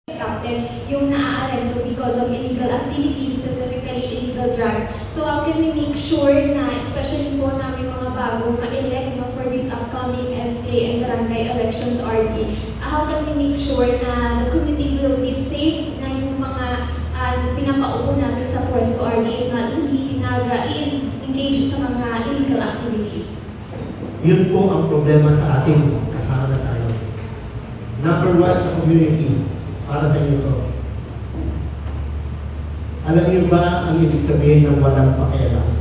Captain, yung naa-aresto because of illegal activities, specifically illegal drugs. So how can we make sure na, especially po namin mga bagong ma-elect for this upcoming SK and barangay elections, RD, how can we make sure na the community will be safe na yung mga pinapaupo natin sa pwesto, RD, is na hindi nag-engage sa mga illegal activities? Yun po ang problema sa ating kasama tayo. Number one sa community, para sa inyo to. Alam niyo ba ang ibig sabihin ng walang pakialam?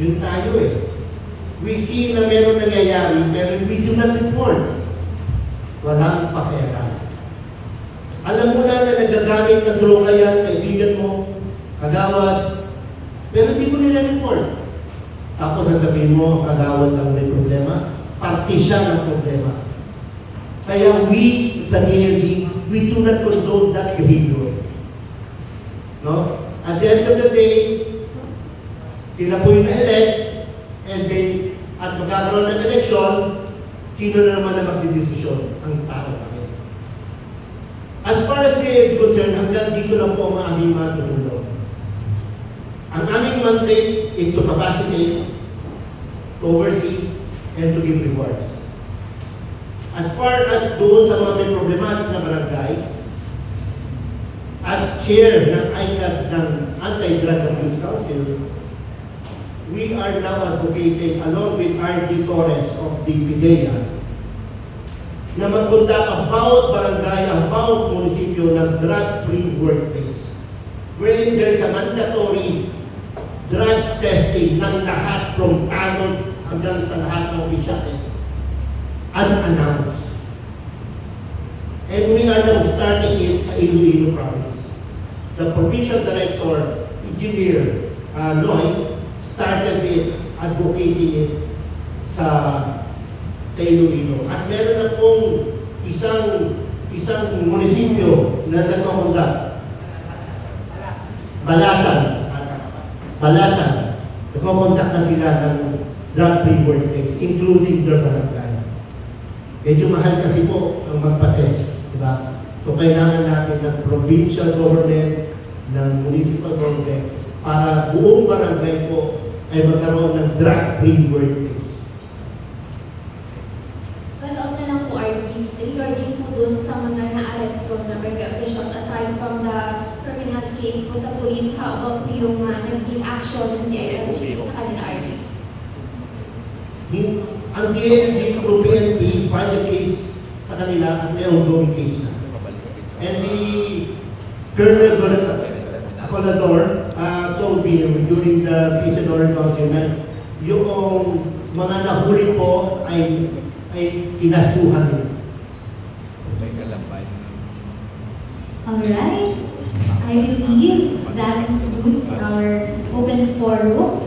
Yun tayo eh. We see na meron nangyayari, pero we do not report. Walang pakialam. Alam mo na nagagamit ng droga yan, kaibigan mo, kagawad, pero hindi mo nila-report. Tapos sasabihin mo, ang kagawad lang may problema, parte siya ng problema. Kaya we, sa DLG, we do not condone that behavior. No? At the end of the day, sila po yung na-elect, and then, at magkakaroon ng election, sino na naman na magdidesisyon? Ang tao pa rin. As far as DLG concerned, hanggang dito lang po ang aming mga tumulong. Ang aming mandate is to capacitate, to oversee, and to give rewards. As far as doon sa mga may problematic na barangay, as chair ng ICAD ng Anti-Drug Abuse Council, we are now advocating along with R.D. Torres of the PIDEA na magpunta about barangay, about munisipyo ng drug-free workplace, wherein there is a mandatory drug testing ng lahat from tanod hanggang sa lahat ng opisyales, unannounced. And we are now starting it sa Iloilo province. The provincial director, Engineer Noy, started it, advocating it sa Iloilo. At meron na pong isang munisipyo na nagmakondak. Balasan. Nagmakondak na sila ng drug-free workplace, including their barangay. Medyo mahal kasi po ang magpa-test, di ba? So kailangan natin ng provincial government, ng municipal government, para buong barangay po ay magkaroon ng drug-free workplace. Follow-up na lang po, RD, regarding po dun sa mga na-aresto na barangay officials, aside from the criminal case po sa police, how about po yung naging action ng DILG sa kanila, RD? Ang DLG through PNP filed a case sa kanila at may ongoing case na. And the Colonel Colador told me during the Peace and Order Council na yung mga nahuli po ay kinasuhan nila. Alright, I believe that concludes our open forum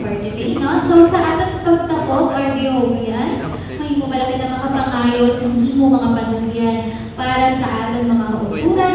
for today. No? So sa ating pagtapos, RBO yan, may mo malaki na mga pangayo sa hindi mo mga panunyan para sa ating mga uturan,